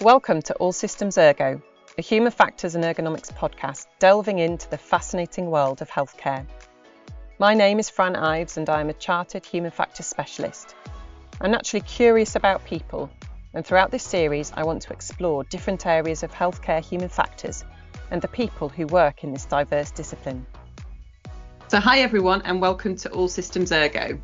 Welcome to All Systems Ergo, a human factors and ergonomics podcast delving into the fascinating world of healthcare. My name is Fran Ives and I'm a chartered human factors specialist. I'm naturally curious about people, and throughout this series I want to explore different areas of healthcare human factors and the people who work in this diverse discipline. So hi everyone and welcome to All Systems Ergo.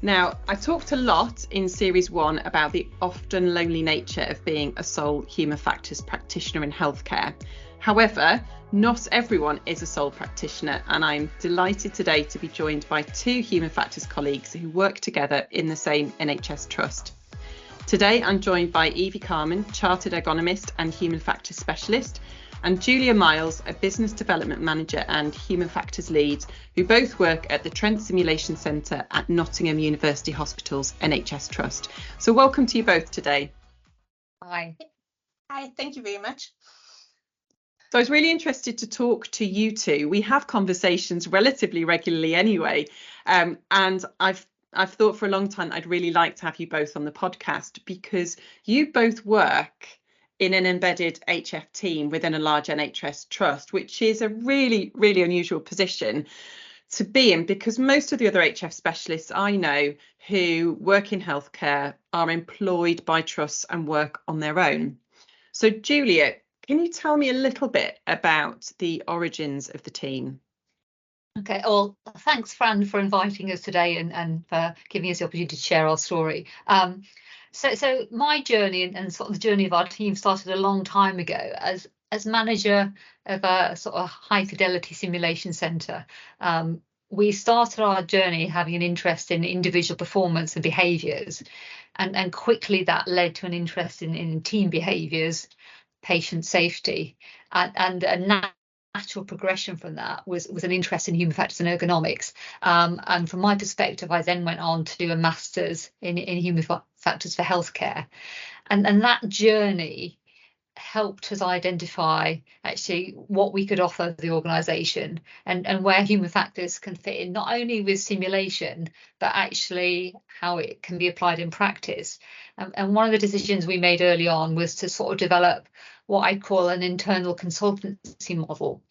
Now, I talked a lot in Series 1 about the often lonely nature of being a sole human factors practitioner in healthcare. However, not everyone is a sole practitioner, and I'm delighted today to be joined by two human factors colleagues who work together in the same NHS Trust. Today, I'm joined by Evie Carman, Chartered Ergonomist and Human Factors Specialist, and Guilia Miles, a Business Development Manager and Human Factors Lead, who both work at the Trent Simulation Centre at Nottingham University Hospital's NHS Trust. So welcome to you both today. Hi, thank you very much. So I was really interested to talk to you two. We have conversations relatively regularly anyway, and I've thought for a long time I'd really like to have you both on the podcast because you both work in an embedded HF team within a large NHS trust, which is a really, really unusual position to be in because most of the other HF specialists I know who work in healthcare are employed by trusts and work on their own. So Julia, can you tell me a little bit about the origins of the team? Okay, well, thanks, Fran, for inviting us today and for giving us the opportunity to share our story. So my journey and sort of the journey of our team started a long time ago as manager of a sort of high fidelity simulation centre. We started our journey having an interest in individual performance and behaviours, and quickly that led to an interest in team behaviours, patient safety, and a natural progression from that was an interest in human factors and ergonomics. And from my perspective, I then went on to do a master's in human factors for healthcare. And that journey helped us identify actually what we could offer the organisation and where human factors can fit in, not only with simulation, but actually how it can be applied in practice. And one of the decisions we made early on was to sort of develop what I call an internal consultancy model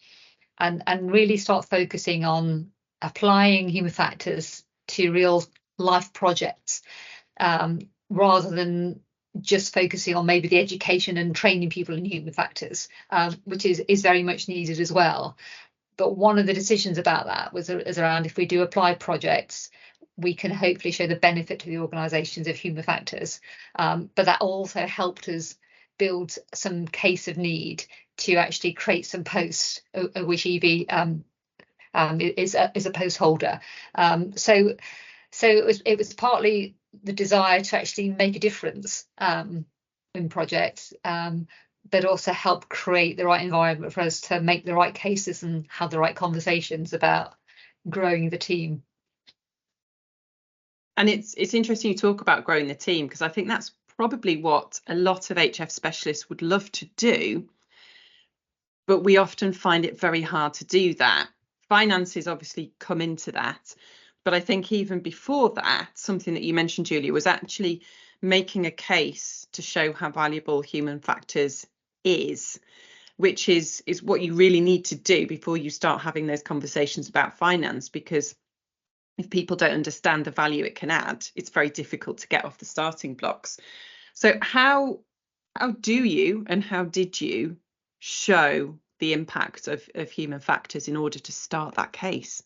and really start focusing on applying human factors to real life projects rather than just focusing on maybe the education and training people in human factors, which is very much needed as well. But one of the decisions about that was around if we do apply projects, we can hopefully show the benefit to the organisations of human factors. But that also helped us build some case of need to actually create some posts, of which Evie is a post holder. So it was partly the desire to actually make a difference in projects, but also help create the right environment for us to make the right cases and have the right conversations about growing the team. And it's interesting you talk about growing the team because I think that's probably what a lot of HF specialists would love to do, but we often find it very hard to do that. Finances obviously come into that, but I think even before that, something that you mentioned, Julia, was actually making a case to show how valuable human factors is, which is what you really need to do before you start having those conversations about finance, because if people don't understand the value it can add, it's very difficult to get off the starting blocks. So how do you and how did you show the impact of human factors in order to start that case?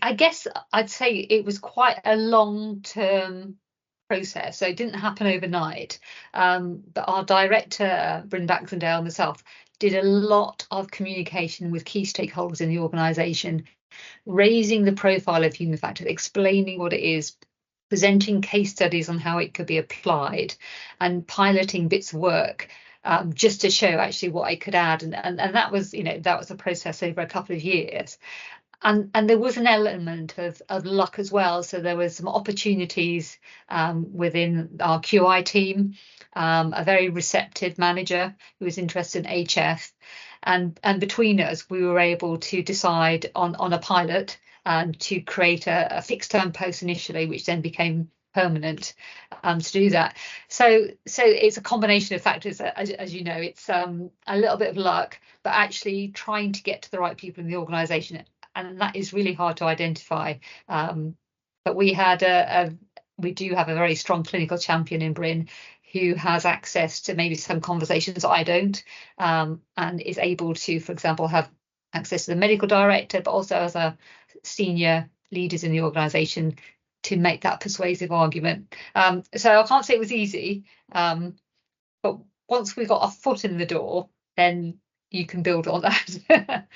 I guess I'd say it was quite a long-term process, so it didn't happen overnight. But our director, Bryn Baxendale, and myself did a lot of communication with key stakeholders in the organisation, raising the profile of human factors, explaining what it is, presenting case studies on how it could be applied, and piloting bits of work just to show actually what it could add. And that was, that was a process over a couple of years. And there was an element of luck as well. So there was some opportunities within our QI team, a very receptive manager who was interested in HF. And between us, we were able to decide on a pilot to create a fixed term post initially, which then became permanent to do that. So it's a combination of factors, as you know. It's a little bit of luck, but actually trying to get to the right people in the organisation, and that is really hard to identify. But we do have a very strong clinical champion in Bryn who has access to maybe some conversations I don't, and is able to, for example, have access to the medical director, but also as a senior leaders in the organisation to make that persuasive argument. So I can't say it was easy, but once we got our foot in the door, then you can build on that.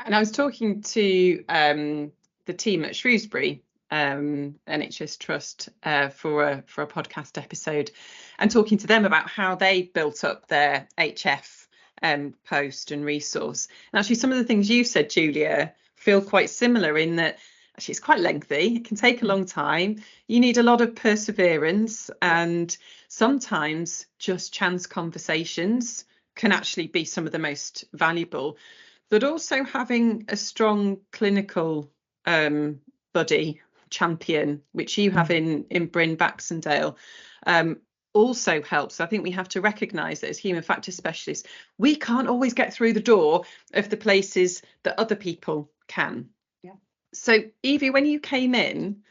And I was talking to the team at Shrewsbury, NHS Trust, for a podcast episode, and talking to them about how they built up their HF post and resource. And actually, some of the things you said, Julia, feel quite similar in that actually it's quite lengthy. It can take a long time. You need a lot of perseverance, and sometimes just chance conversations can actually be some of the most valuable. But also having a strong clinical buddy champion, which you have in Bryn Baxendale, also helps. I think we have to recognise that as human factors specialists, we can't always get through the door of the places that other people can. Yeah. So, Evie, when you came in,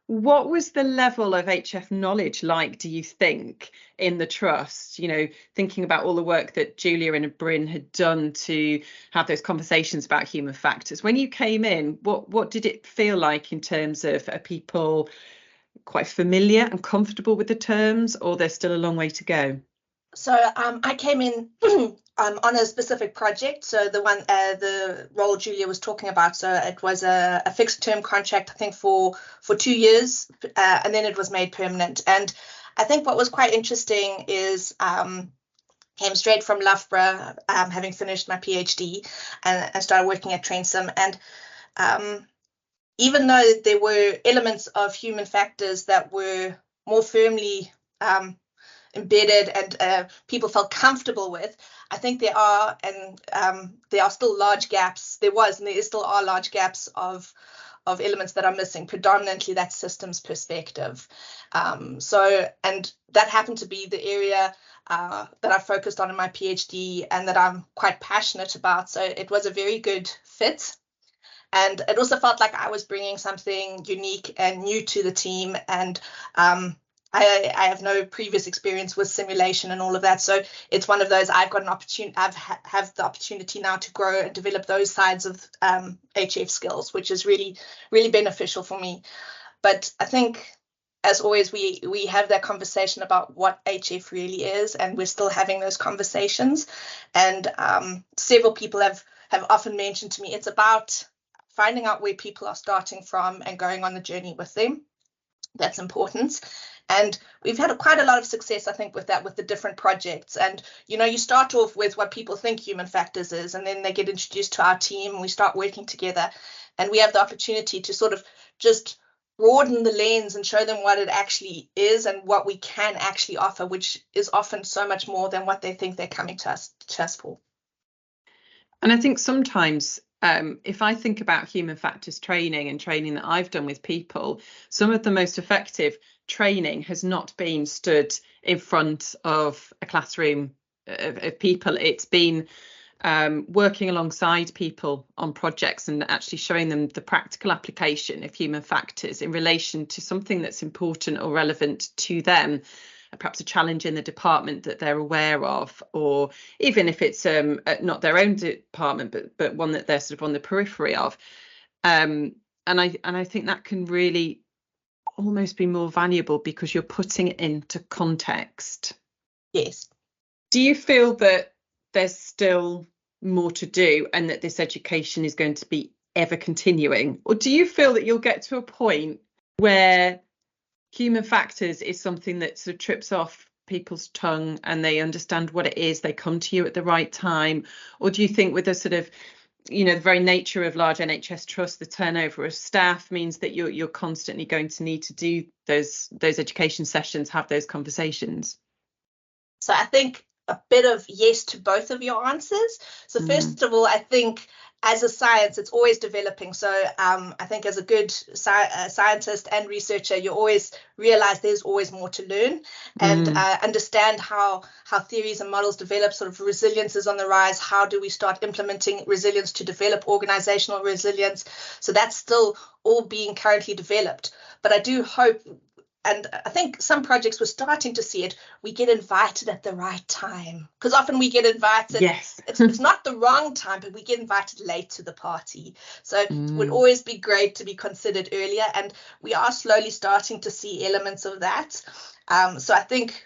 what was the level of HF knowledge like, do you think, in the trust? You know, thinking about all the work that Julia and Bryn had done to have those conversations about human factors. When you came in, what did it feel like in terms of, are people quite familiar and comfortable with the terms, or there's still a long way to go? So I came in on a specific project. So the role Julia was talking about. So it was a fixed term contract, I think for 2 years, and then it was made permanent. And I think what was quite interesting is came straight from Loughborough, having finished my PhD, and I started working at Trentham. And even though there were elements of human factors that were more firmly embedded and people felt comfortable with, I think there are still large gaps. There still are large gaps of elements that are missing. Predominantly that systems perspective. And that happened to be the area that I focused on in my PhD and that I'm quite passionate about. So it was a very good fit. And it also felt like I was bringing something unique and new to the team. And I have no previous experience with simulation and all of that. So it's one of those, I've got an opportunity, have the opportunity now to grow and develop those sides of HF skills, which is really, really beneficial for me. But I think, as always, we have that conversation about what HF really is, and we're still having those conversations. And several people have often mentioned to me, it's about finding out where people are starting from and going on the journey with them. That's important. And we've had quite a lot of success, I think, with that, with the different projects. And, you know, you start off with what people think human factors is, and then they get introduced to our team and we start working together. And we have the opportunity to sort of just broaden the lens and show them what it actually is and what we can actually offer, which is often so much more than what they think they're coming to us for. And I think sometimes, if I think about human factors training and training that I've done with people, some of the most effective training has not been stood in front of a classroom of people. It's been working alongside people on projects and actually showing them the practical application of human factors in relation to something that's important or relevant to them, perhaps a challenge in the department that they're aware of, or even if it's not their own department, but one that they're sort of on the periphery of. And I think that can really almost be more valuable because you're putting it into context. Yes. Do you feel that there's still more to do and that this education is going to be ever continuing? Or do you feel that you'll get to a point where human factors is something that sort of trips off people's tongue and they understand what it is, they come to you at the right time? Or do you think with the sort of, you know, the very nature of large NHS trusts, the turnover of staff means that you're constantly going to need to do those education sessions, have those conversations? So I think a bit of yes to both of your answers. So first of all, I think as a science, it's always developing. So I think as a good scientist and researcher, you always realize there's always more to learn and understand how theories and models develop. Sort of resilience is on the rise. How do we start implementing resilience to develop organizational resilience? So that's still all being currently developed. But I do hope, and I think some projects we're starting to see it, we get invited at the right time. Because often we get invited, yes. it's not the wrong time, but we get invited late to the party. So it would always be great to be considered earlier. And we are slowly starting to see elements of that. So I think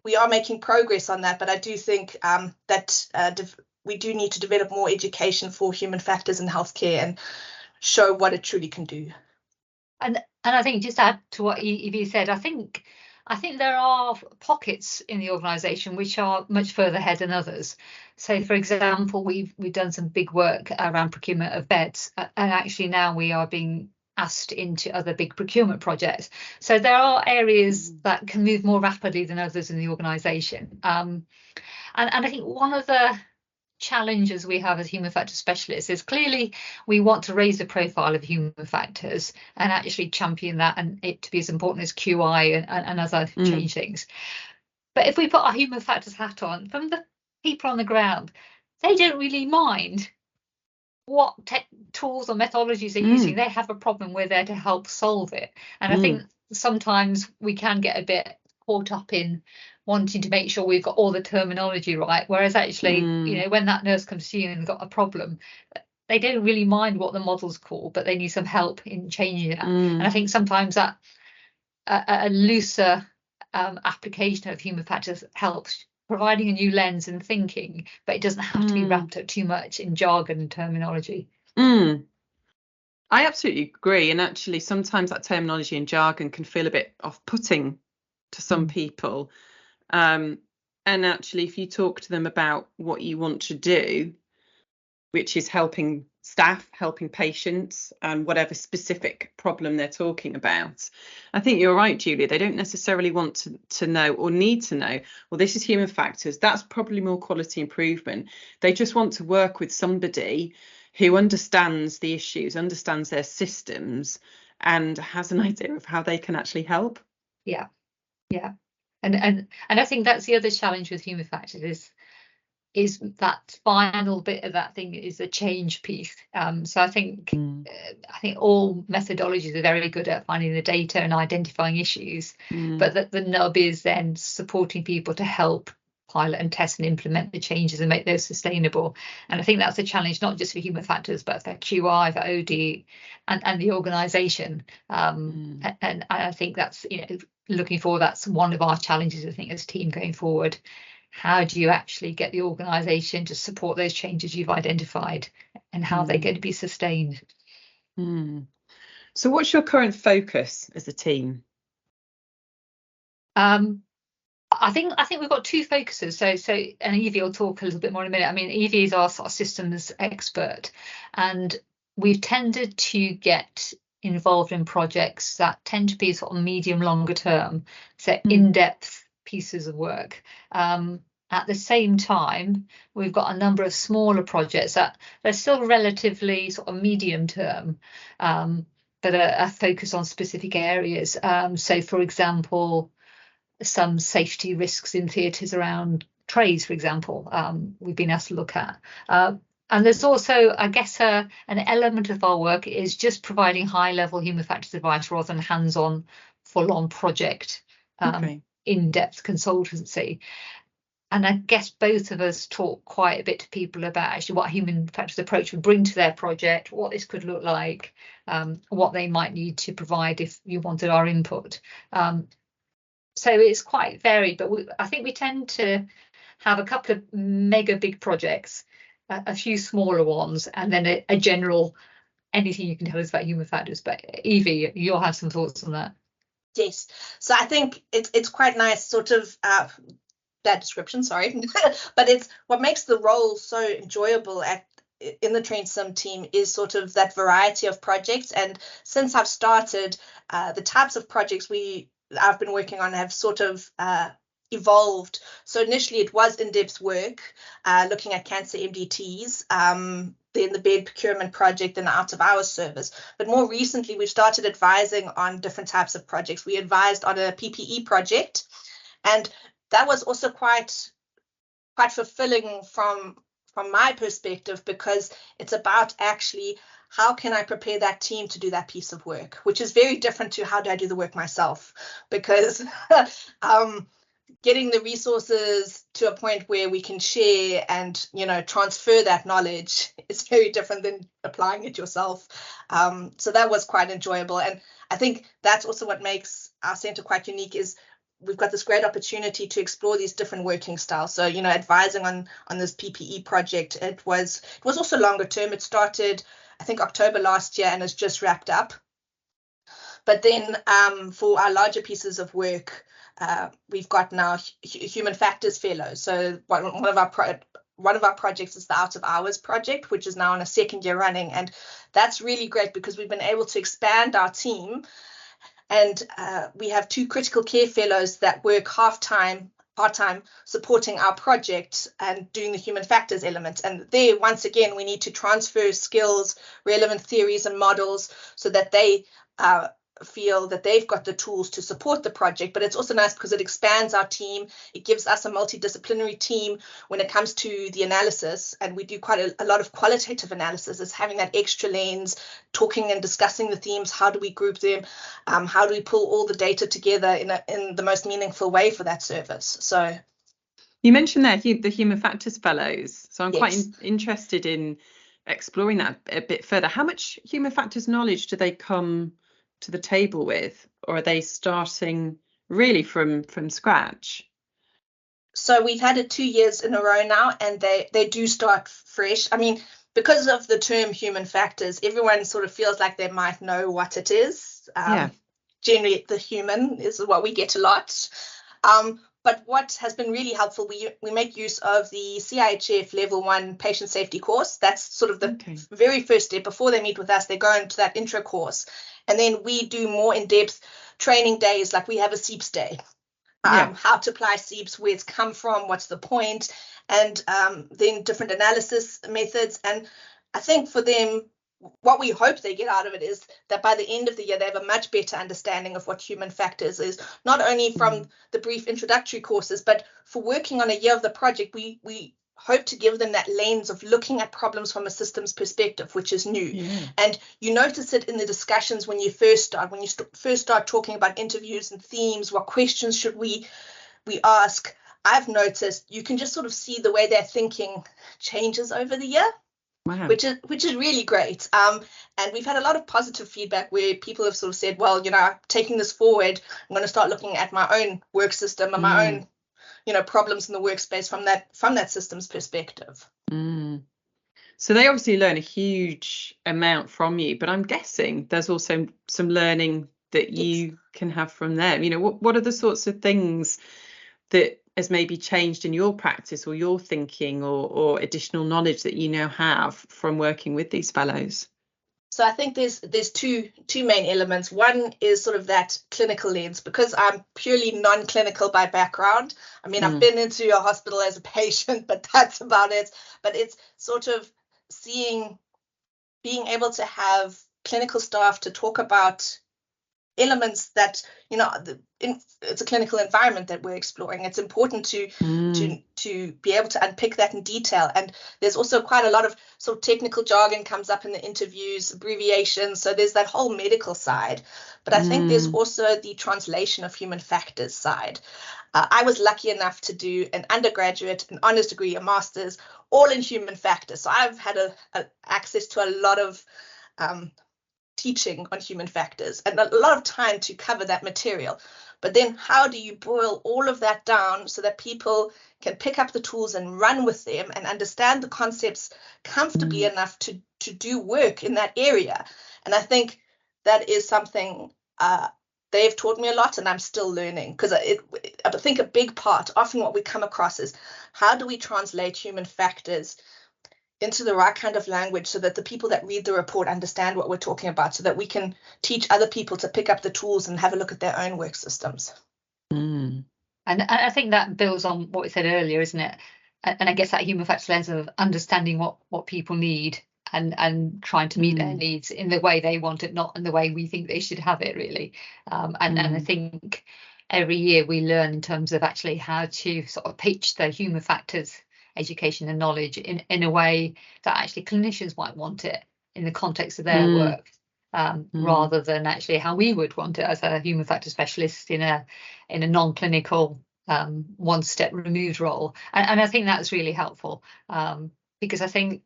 we are making progress on that. But I do think that we do need to develop more education for human factors in healthcare and show what it truly can do. And I think, just to add to what Evie said, I think there are pockets in the organisation which are much further ahead than others. So, for example, we've done some big work around procurement of beds, and actually now we are being asked into other big procurement projects. So there are areas that can move more rapidly than others in the organisation. And I think one of the challenges we have as human factors specialists is clearly we want to raise the profile of human factors and actually champion that, and it to be as important as QI and other change things. But if we put our human factors hat on, from the people on the ground, they don't really mind what tools or methodologies they're using. They have a problem, we're there to help solve it. And I think sometimes we can get a bit caught up in wanting to make sure we've got all the terminology right, whereas actually, you know, when that nurse comes to you and got a problem, they don't really mind what the model's called, but they need some help in changing that. And I think sometimes that a looser application of human factors helps, providing a new lens and thinking, but it doesn't have to be wrapped up too much in jargon and terminology. I absolutely agree. And actually, sometimes that terminology and jargon can feel a bit off-putting to some people. And actually, if you talk to them about what you want to do, which is helping staff, helping patients, and whatever specific problem they're talking about, I think you're right, Julia. They don't necessarily want to know or need to know, well, this is human factors. That's probably more quality improvement. They just want to work with somebody who understands the issues, understands their systems, and has an idea of how they can actually help. Yeah. And I think that's the other challenge with human factors is that final bit of that thing is the change piece. So I think all methodologies are very good at finding the data and identifying issues, but that the nub is then supporting people to help pilot and test and implement the changes and make those sustainable. And I think that's a challenge not just for human factors, but for QI, for OD, and the organisation. And I think that's, you know, looking forward, that's one of our challenges, I think, as a team going forward. How do you actually get the organisation to support those changes you've identified, and how they're going to be sustained? So what's your current focus as a team? I think we've got two focuses. So and Evie will talk a little bit more in a minute. I mean, Evie is our sort of systems expert, and we've tended to get involved in projects that tend to be sort of medium longer term, so in-depth pieces of work. At the same time, we've got a number of smaller projects that they're still relatively sort of medium term, but are focused on specific areas. So, for example, some safety risks in theatres around trays, for example, we've been asked to look at. And there's also, I guess, an element of our work is just providing high-level human factors advice rather than hands-on, full-on project, in-depth consultancy. And I guess both of us talk quite a bit to people about actually what human factors approach would bring to their project, what this could look like, what they might need to provide if you wanted our input. So it's quite varied, but I think we tend to have a couple of mega big projects, a few smaller ones, and then a general anything you can tell us about human factors. But Evie, you'll have some thoughts on that. Yes, so I think it's quite nice, sort of that description, sorry, but it's what makes the role so enjoyable in the Train Sim team is sort of that variety of projects. And since I've started, the types of projects I've been working on have sort of evolved. So initially it was in-depth work, looking at cancer MDTs, then the bed procurement project and the out of hours service. But more recently, we've started advising on different types of projects. We advised on a PPE project, and that was also quite fulfilling from my perspective, because it's about actually how can I prepare that team to do that piece of work, which is very different to how do I do the work myself, because getting the resources to a point where we can share and, you know, transfer that knowledge is very different than applying it yourself. So that was quite enjoyable. And I think that's also what makes our centre quite unique, is we've got this great opportunity to explore these different working styles. So, you know, advising on this PPE project, it was also longer term. It started, I think, October last year and has just wrapped up. But then for our larger pieces of work, we've got now human factors fellows. So one of our projects is the out of hours project, which is now on a second year running, and that's really great because we've been able to expand our team, and we have 2 critical care fellows that work part-time supporting our project and doing the human factors element. And there, once again, we need to transfer skills, relevant theories and models so that they feel that they've got the tools to support the project. But it's also nice because it expands our team. It gives us a multidisciplinary team when it comes to the analysis, and we do quite a lot of qualitative analysis, is having that extra lens, talking and discussing the themes. How do we group them? How do we pull all the data together in the most meaningful way for that service? So you mentioned there the human factors fellows, so I'm yes. quite interested in exploring that a bit further. How much human factors knowledge do they come to the table with, or are they starting really from scratch? So we've had it 2 years in a row now, and they do start fresh. I mean, because of the term human factors, everyone sort of feels like they might know what it is. Generally, the human is what we get a lot. But what has been really helpful, we make use of the CIHF Level 1 Patient Safety course. That's sort of the very first step. Before they meet with us, they go into that intro course. And then we do more in-depth training days, like we have a SEEPS day. How to apply SEEPS, where it's come from, what's the point, and then different analysis methods. And I think for them, what we hope they get out of it is that by the end of the year, they have a much better understanding of what human factors is, not only from the brief introductory courses, but for working on a year of the project, we hope to give them that lens of looking at problems from a systems perspective, which is new. And you notice it in the discussions when you first start talking about interviews and themes. What questions should we ask? I've noticed you can just sort of see the way they're thinking changes over the year. Wow. Which is really great. And we've had a lot of positive feedback where people have sort of said, well, you know, taking this forward, I'm going to start looking at my own work system and my own, you know, problems in the workspace from that systems perspective. So they obviously learn a huge amount from you, but I'm guessing there's also some learning that you can have from them. You know, what are the sorts of things that has maybe changed in your practice or your thinking or additional knowledge that you now have from working with these fellows? So I think there's two main elements. One is sort of that clinical lens, because I'm purely non-clinical by background. I mean, I've been into a hospital as a patient, but that's about it. But it's sort of being able to have clinical staff to talk about elements that, you know, it's a clinical environment that we're exploring. It's important to be able to unpick that in detail. And there's also quite a lot of sort of technical jargon comes up in the interviews, abbreviations. So there's that whole medical side. But I think there's also the translation of human factors side. I was lucky enough to do an undergraduate, an honours degree, a master's, all in human factors. So I've had access to a lot of teaching on human factors and a lot of time to cover that material. But then how do you boil all of that down so that people can pick up the tools and run with them and understand the concepts comfortably enough to do work in that area? And I think that is something they've taught me a lot, and I'm still learning, because I think a big part, often what we come across is, how do we translate human factors into the right kind of language so that the people that read the report understand what we're talking about, so that we can teach other people to pick up the tools and have a look at their own work systems. And I think that builds on what we said earlier, isn't it? And I guess that human factors lens of understanding what people need and trying to meet their needs in the way they want it, not in the way we think they should have it, really. And I think every year we learn in terms of actually how to sort of pitch the human factors education and knowledge in a way that actually clinicians might want it in the context of their work, rather than actually how we would want it as a human factor specialist in a non-clinical one step removed role. And I think that's really helpful, because I think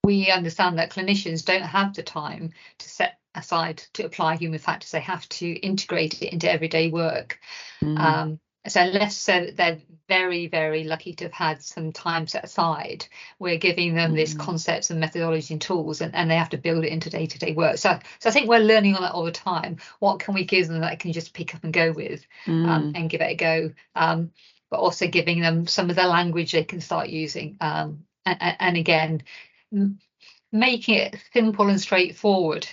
we understand that clinicians don't have the time to set aside to apply human factors. They have to integrate it into everyday work. So unless they're very, very lucky to have had some time set aside, we're giving them these concepts and methodologies and tools, and they have to build it into day-to-day work. So I think we're learning on that all the time. What can we give them that they can just pick up and go with, and give it a go? But also giving them some of the language they can start using. And again, making it simple and straightforward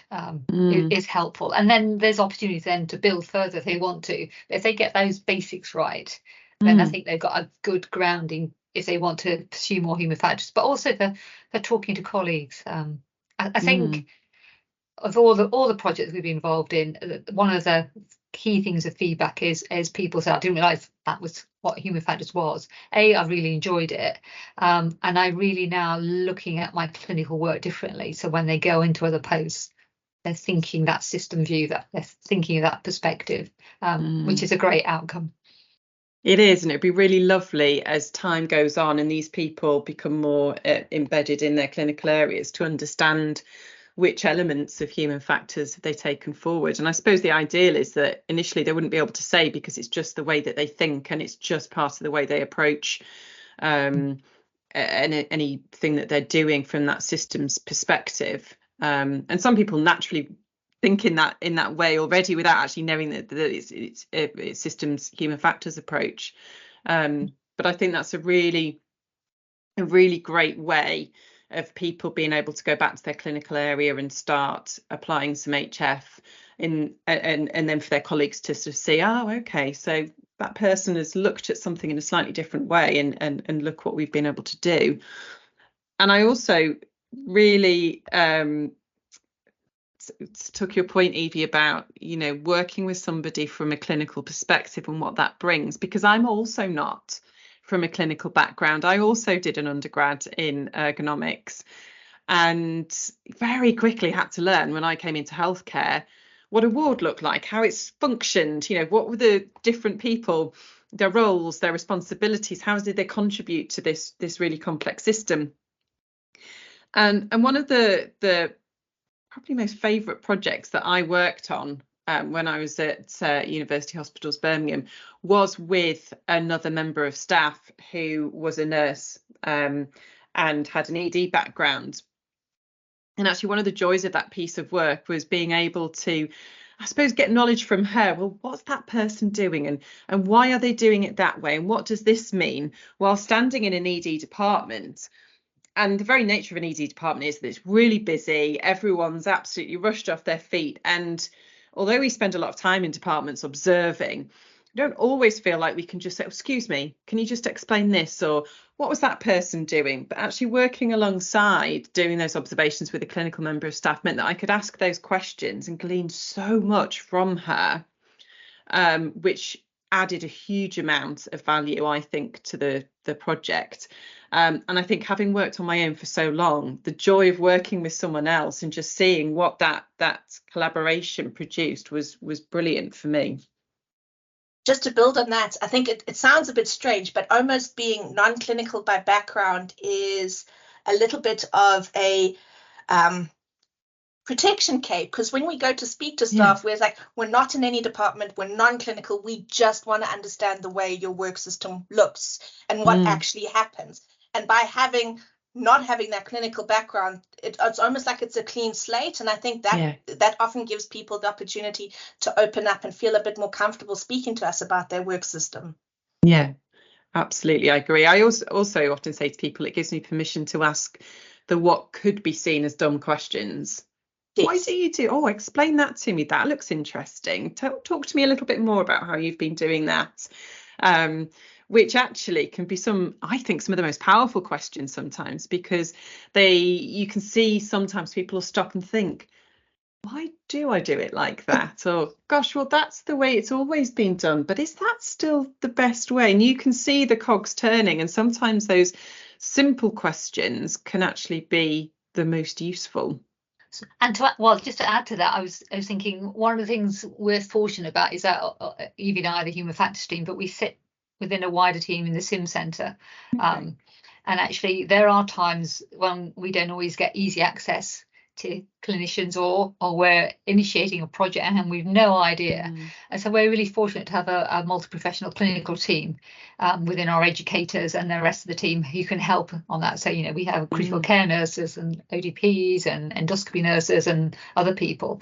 is helpful. And then there's opportunities then to build further if they want to. But if they get those basics right, then I think they've got a good grounding if they want to pursue more human factors. But also for talking to colleagues. I think of all the projects we've been involved in, one of the key things of feedback is people say, I didn't realise that was what human factors was. I really enjoyed it, and I really now looking at my clinical work differently. So when they go into other posts, they're thinking that system view, that they're thinking of that perspective, which is a great outcome. It is, and it'd be really lovely as time goes on and these people become more embedded in their clinical areas to understand which elements of human factors have they taken forward. And I suppose the ideal is that initially they wouldn't be able to say, because it's just the way that they think and it's just part of the way they approach anything that they're doing from that systems perspective. And some people naturally think in that way already without actually knowing that it's systems human factors approach. But I think that's a really great way of people being able to go back to their clinical area and start applying some HF and then for their colleagues to sort of see, oh, okay, so that person has looked at something in a slightly different way, and look what we've been able to do. And I also really took your point, Evie, about working with somebody from a clinical perspective and what that brings, because I'm also not from a clinical background. I also did an undergrad in ergonomics and very quickly had to learn when I came into healthcare what a ward looked like, how it's functioned, what were the different people, their roles, their responsibilities, how did they contribute to this really complex system. And one of the probably most favourite projects that I worked on when I was at University Hospitals Birmingham was with another member of staff who was a nurse and had an ED background. And actually one of the joys of that piece of work was being able to, I suppose, get knowledge from her. Well, what's that person doing, and why are they doing it that way, and what does this mean, while standing in an ED department. And the very nature of an ED department is that it's really busy. Everyone's absolutely rushed off their feet. And although we spend a lot of time in departments observing, we don't always feel like we can just say, excuse me, can you just explain this? Or what was that person doing? But actually working alongside doing those observations with a clinical member of staff meant that I could ask those questions and glean so much from her, which added a huge amount of value, I think, to the project. And I think having worked on my own for so long, the joy of working with someone else and just seeing what that collaboration produced was brilliant for me. Just to build on that, I think it sounds a bit strange, but almost being non-clinical by background is a little bit of a protection cape, because when we go to speak to staff, we're not in any department, we're non-clinical, we just want to understand the way your work system looks and what actually happens. And by not having that clinical background, it's almost like it's a clean slate. And I think that often gives people the opportunity to open up and feel a bit more comfortable speaking to us about their work system. Yeah, absolutely. I agree. I also often say to people, it gives me permission to ask the what could be seen as dumb questions. Yes. Why do you do? Oh, explain that to me. That looks interesting. Talk to me a little bit more about how you've been doing that. which actually can be I think some of the most powerful questions sometimes, because you can see sometimes people will stop and think, why do I do it like that? Or, gosh, well, that's the way it's always been done, but is that still the best way? And you can see the cogs turning, and sometimes those simple questions can actually be the most useful. And just to add to that, I was thinking one of the things we're fortunate about is that Evie and I are the human factors team, but we sit within a wider team in the sim centre. Okay. And actually, there are times when we don't always get easy access to clinicians, or we're initiating a project and we've no idea. And so we're really fortunate to have a multi-professional clinical team within our educators and the rest of the team who can help on that. So, we have critical care nurses and ODPs and endoscopy nurses and other people.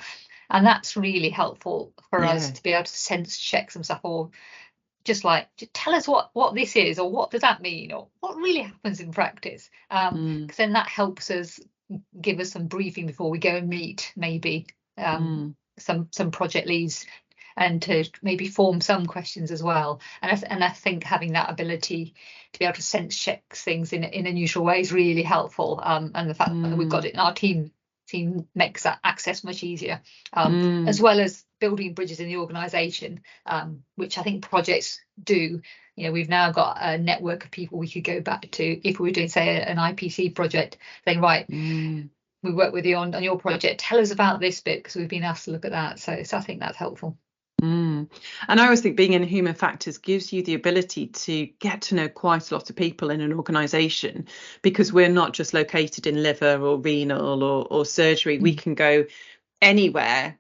And that's really helpful for us to be able to sense check some stuff, or just tell us what this is, or what does that mean, or what really happens in practice. Because then that helps us give us some briefing before we go and meet maybe some project leads, and to maybe form some questions as well. And I think having that ability to be able to sense check things in a neutral way is really helpful. And the fact that we've got it in our team makes that access much easier, as well as building bridges in the organisation, which I think projects do. We've now got a network of people we could go back to if we were doing, say, an IPC project, saying, right, we work with you on your project, tell us about this bit, because we've been asked to look at that. So I think that's helpful. And I always think being in human factors gives you the ability to get to know quite a lot of people in an organisation, because we're not just located in liver or renal or surgery. We can go anywhere.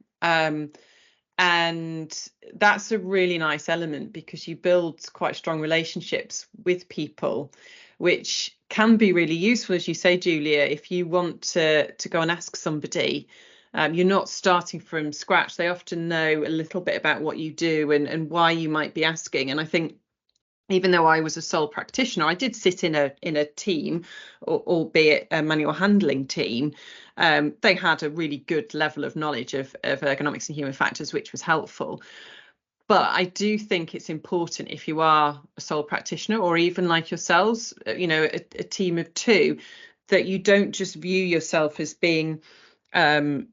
And that's a really nice element, because you build quite strong relationships with people, which can be really useful, as you say, Julia. If you want to go and ask somebody, you're not starting from scratch. They often know a little bit about what you do and why you might be asking. And I think, even though I was a sole practitioner, I did sit in a team, albeit a manual handling team. They had a really good level of knowledge of ergonomics and human factors, which was helpful. But I do think it's important, if you are a sole practitioner, or even like yourselves, a team of two, that you don't just view yourself as being siloed,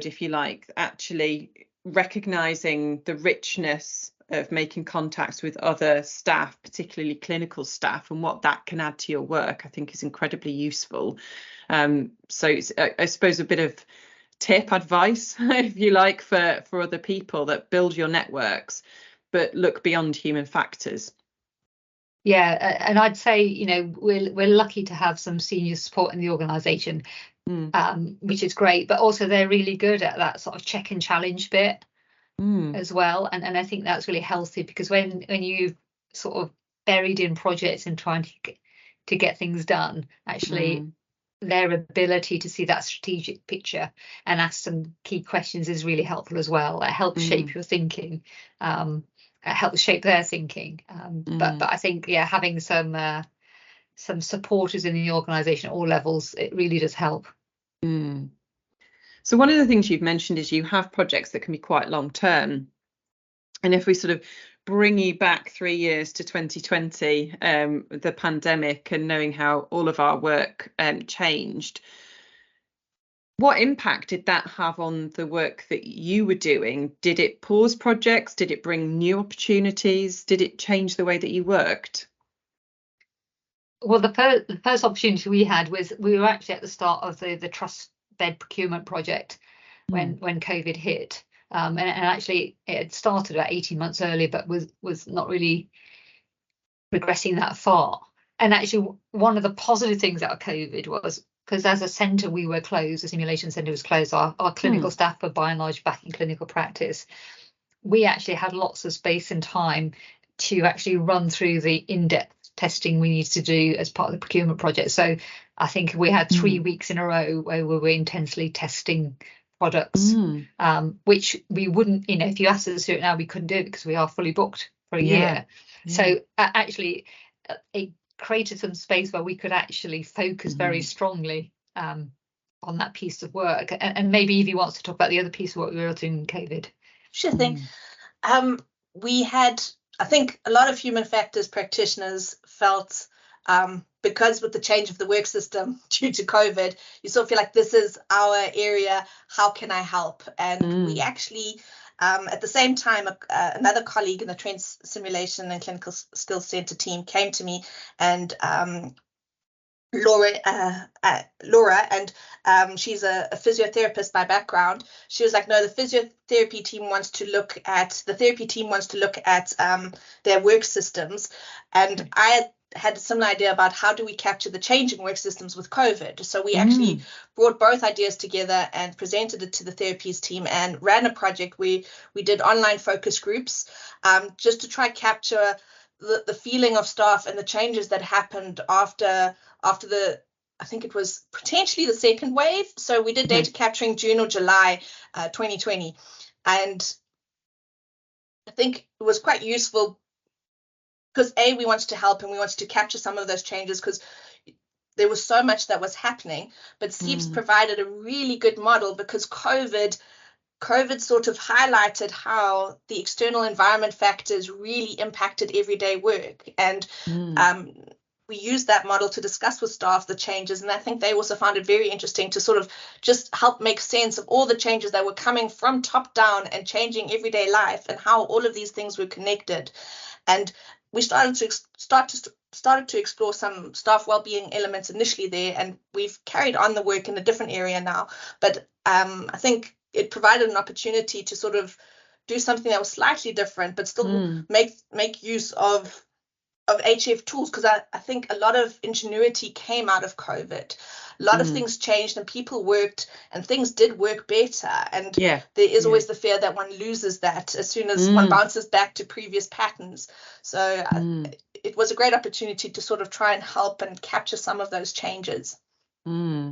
if you like. Actually recognizing the richness of making contacts with other staff, particularly clinical staff, and what that can add to your work, I think is incredibly useful. So it's, I suppose, a bit of advice, if you like, for other people, that build your networks, but look beyond human factors. Yeah, and I'd say, we're lucky to have some senior support in the organisation, which is great. But also they're really good at that sort of check and challenge bit as well. And I think that's really healthy, because when you've sort of buried in projects and trying to get things done, actually their ability to see that strategic picture and ask some key questions is really helpful as well. It helps shape your thinking. It helps shape their thinking. But I think, having some supporters in the organisation at all levels, it really does help. So one of the things you've mentioned is you have projects that can be quite long term. And if we sort of bring you back 3 years to 2020, the pandemic, and knowing how all of our work changed, what impact did that have on the work that you were doing? Did it pause projects? Did it bring new opportunities? Did it change the way that you worked? Well, the first opportunity we had was, we were actually at the start of the trust bed procurement project when COVID hit. And actually it had started about 18 months earlier, but was not really progressing that far. And actually one of the positive things out of COVID was, because as a centre we were closed, the simulation centre was closed, our clinical staff were by and large back in clinical practice. We actually had lots of space and time to actually run through the in-depth testing we needed to do as part of the procurement project. So I think we had 3 weeks in a row where we were intensely testing products, which we wouldn't, if you asked us to do it now, we couldn't do it, because we are fully booked for a year. So actually it created some space where we could actually focus very strongly on that piece of work. And maybe Evie wants to talk about the other piece of what we were doing in COVID. Sure thing. We had I think a lot of human factors practitioners felt, because with the change of the work system due to COVID, you sort of feel like this is our area, how can I help? And we actually, at the same time, another colleague in the Trend Simulation and Clinical Skills Centre team came to me, and Laura, and she's a physiotherapist by background. She was like, no, the therapy team wants to look at their work systems. And I had a similar idea about how do we capture the change in work systems with COVID. So we actually brought both ideas together and presented it to the therapies team and ran a project where we did online focus groups, just to try capture the feeling of staff and the changes that happened after I think it was potentially the second wave. So we did data capturing June or July 2020. And I think it was quite useful because we wanted to help and we wanted to capture some of those changes because there was so much that was happening. But SEEPS provided a really good model because COVID sort of highlighted how the external environment factors really impacted everyday work. And we used that model to discuss with staff the changes. And I think they also found it very interesting to sort of just help make sense of all the changes that were coming from top down and changing everyday life and how all of these things were connected. And we started to explore some staff wellbeing elements initially there, and we've carried on the work in a different area now. But I think it provided an opportunity to sort of do something that was slightly different, but still make use of HF tools, because I think a lot of ingenuity came out of COVID. A lot of things changed and people worked and things did work better. And there is always the fear that one loses that as soon as one bounces back to previous patterns. So it was a great opportunity to sort of try and help and capture some of those changes. And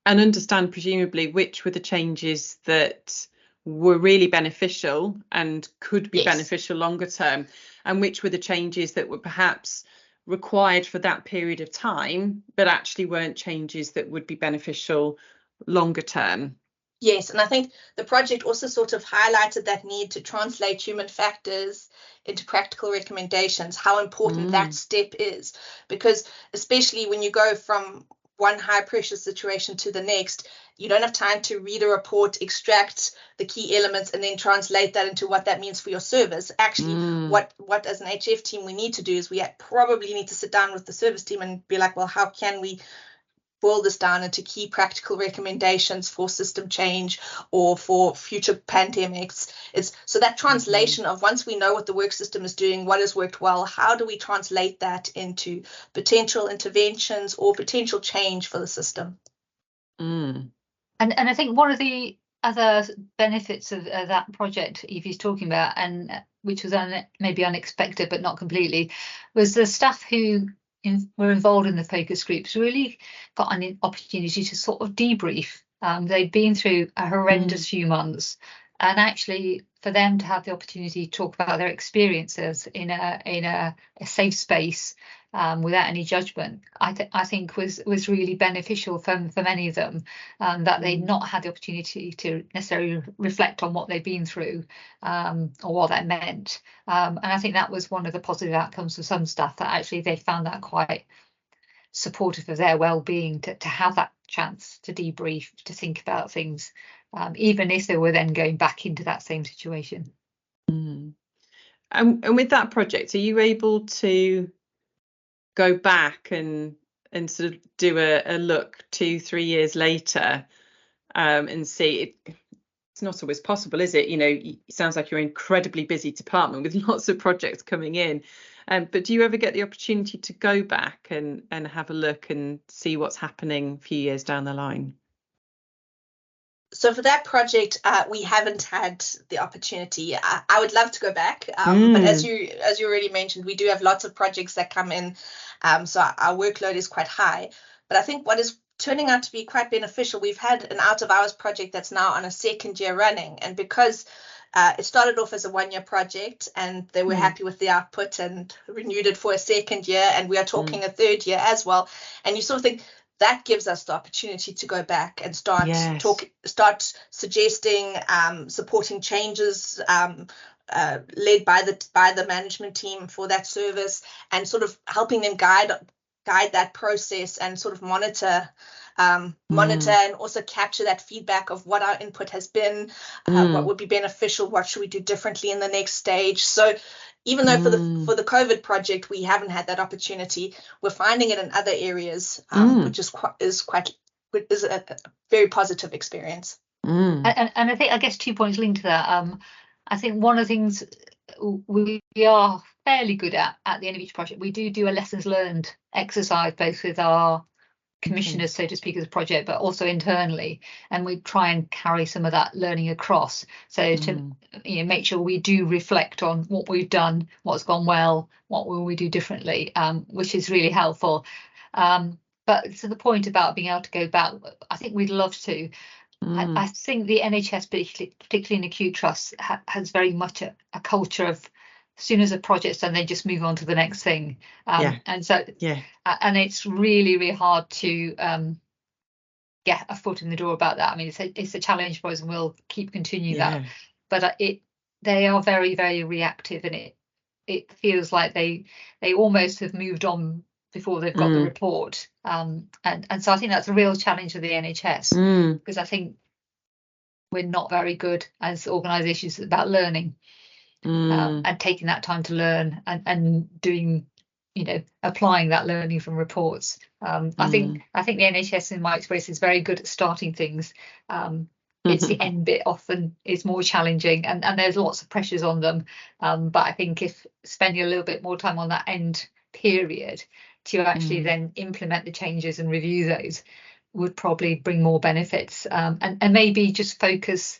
understand presumably which were the changes that were really beneficial and could be beneficial longer term, and which were the changes that were perhaps required for that period of time, but actually weren't changes that would be beneficial longer term. Yes, and I think the project also sort of highlighted that need to translate human factors into practical recommendations, how important that step is, because especially when you go from one high pressure situation to the next, you don't have time to read a report, extract the key elements, and then translate that into what that means for your service. Actually, what as an HF team we need to do is we probably need to sit down with the service team and be like, well, how can we boil this down into key practical recommendations for system change or for future pandemics? It's so that translation of, once we know what the work system is doing, what has worked well, how do we translate that into potential interventions or potential change for the system? And I think one of the other benefits of that project Evie's talking about, and which was maybe unexpected but not completely, was the staff who were involved in the focus groups really got an opportunity to sort of debrief. They'd been through a horrendous few months, and actually for them to have the opportunity to talk about their experiences in a safe space without any judgment, I think was really beneficial for many of them, that they'd not had the opportunity to necessarily reflect on what they'd been through or what that meant. And I think that was one of the positive outcomes for some staff, that actually they found that quite supportive of their well-being to have that chance to debrief, to think about things, even if they were then going back into that same situation. And with that project, are you able to go back and sort of do a look 2-3 years later and see it's not always possible, is it? You know, it sounds like you're an incredibly busy department with lots of projects coming in. But do you ever get the opportunity to go back and have a look and see what's happening a few years down the line? So for that project, we haven't had the opportunity. I would love to go back, but as you already mentioned, we do have lots of projects that come in, so our workload is quite high. But I think what is turning out to be quite beneficial, we've had an out of hours project that's now on a second year running, and because it started off as a 1-year project and they were happy with the output and renewed it for a second year, and we are talking a third year as well, and you sort of think that gives us the opportunity to go back and start suggesting, supporting changes, led by the management team for that service, and sort of helping them guide that process and sort of monitor and also capture that feedback of what our input has been, what would be beneficial, what should we do differently in the next stage. So even though for the COVID project we haven't had that opportunity, we're finding it in other areas, which is a very positive experience. And I guess 2 points linked to that. I think one of the things we are fairly good at the end of each project, we do a lessons learned exercise, both with our commissioners, so to speak, as a project, but also internally, and we try and carry some of that learning across, so to make sure we do reflect on what we've done, what's gone well, what will we do differently, which is really helpful. But to the point about being able to go back, I think we'd love to. I think the NHS, particularly in acute trusts, has very much a culture of, as soon as a project's done, they just move on to the next thing. And so, and it's really, really hard to get a foot in the door about that. I mean, it's a challenge for us, and we'll keep continuing that. But they are very, very reactive, and it feels like they almost have moved on before they've got the report. And so I think that's a real challenge for the NHS, because I think we're not very good as organisations about learning and taking that time to learn and doing, applying that learning from reports. I think the NHS, in my experience, is very good at starting things. It's the end bit often is more challenging, and there's lots of pressures on them. But I think if spending a little bit more time on that end period to actually then implement the changes and review those would probably bring more benefits, and maybe just focus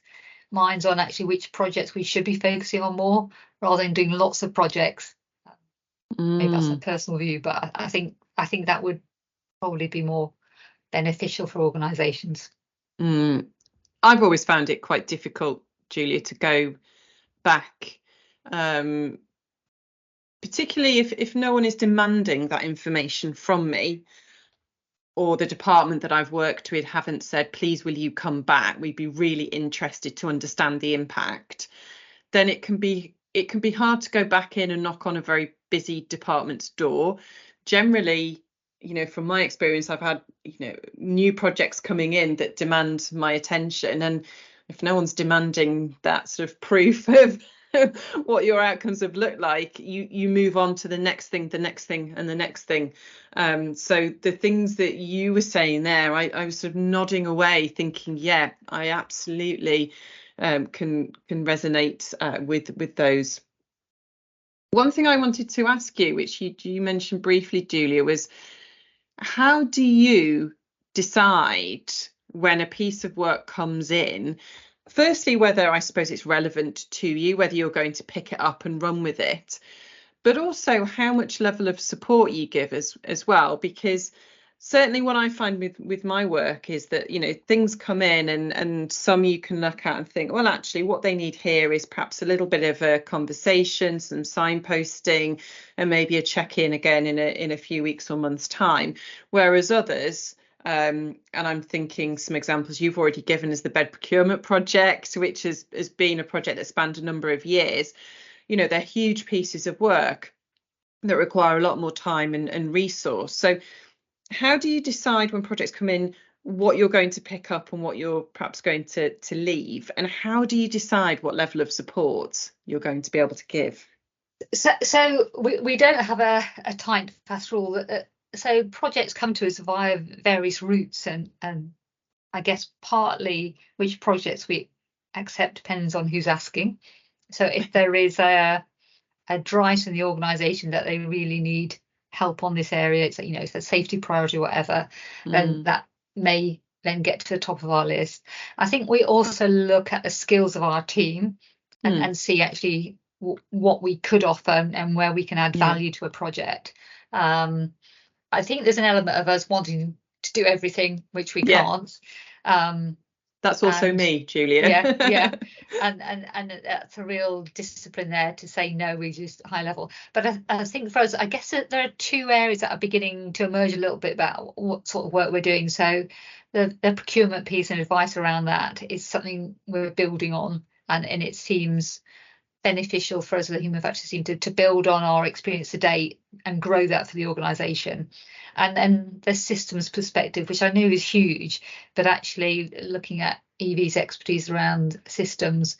minds on actually which projects we should be focusing on more, rather than doing lots of projects. Maybe that's a personal view, but I think that would probably be more beneficial for organisations. I've always found it quite difficult, Julia, to go back, particularly if no one is demanding that information from me, or the department that I've worked with haven't said, please will you come back, we'd be really interested to understand the impact. Then it can be hard to go back in and knock on a very busy department's door. Generally, from my experience, I've had new projects coming in that demand my attention, and if no one's demanding that sort of proof of what your outcomes have looked like, you move on to the next thing, and the next thing. So the things that you were saying there, I was sort of nodding away, thinking, yeah, I absolutely can resonate with those. One thing I wanted to ask you, which you mentioned briefly, Julia, was how do you decide when a piece of work comes in? Firstly, whether, I suppose, it's relevant to you, whether you're going to pick it up and run with it, but also how much level of support you give as well, because certainly what I find with my work is that, things come in and some you can look at and think, well, actually what they need here is perhaps a little bit of a conversation, some signposting, and maybe a check-in again in a few weeks or months' time. Whereas others, and I'm thinking some examples you've already given is the bed procurement project, which has been a project that spanned a number of years. They're huge pieces of work that require a lot more time and resource. So how do you decide when projects come in what you're going to pick up and what you're perhaps going to leave? And how do you decide what level of support you're going to be able to give? So we don't have a tight fast rule. So projects come to us via various routes, and I guess partly which projects we accept depends on who's asking. So if there is a drive in the organisation that they really need help on this area, it's it's a safety priority or whatever, then that may then get to the top of our list. I think we also look at the skills of our team and see actually what we could offer and where we can add value to a project. I think there's an element of us wanting to do everything, which we can't. That's also me, Julia. Yeah. And that's a real discipline there to say no, we just high level. But I think for us, I guess that there are two areas that are beginning to emerge a little bit about what sort of work we're doing. So the procurement piece and advice around that is something we're building on, and it seems beneficial for us as a human factors team to build on our experience to date and grow that for the organisation. And then the systems perspective, which I know is huge, but actually looking at Evie's expertise around systems,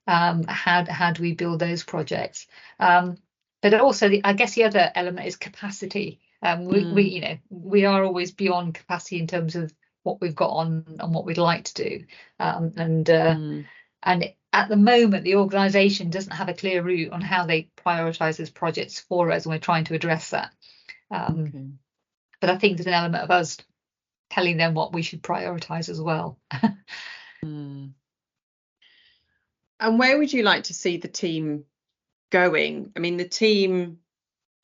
how do we build those projects? But also, I guess the other element is capacity. We are always beyond capacity in terms of what we've got on and what we'd like to do, and at the moment the organisation doesn't have a clear route on how they prioritise those projects for us, and we're trying to address that. But I think there's an element of us telling them what we should prioritise as well. And where would you like to see the team going? I mean, the team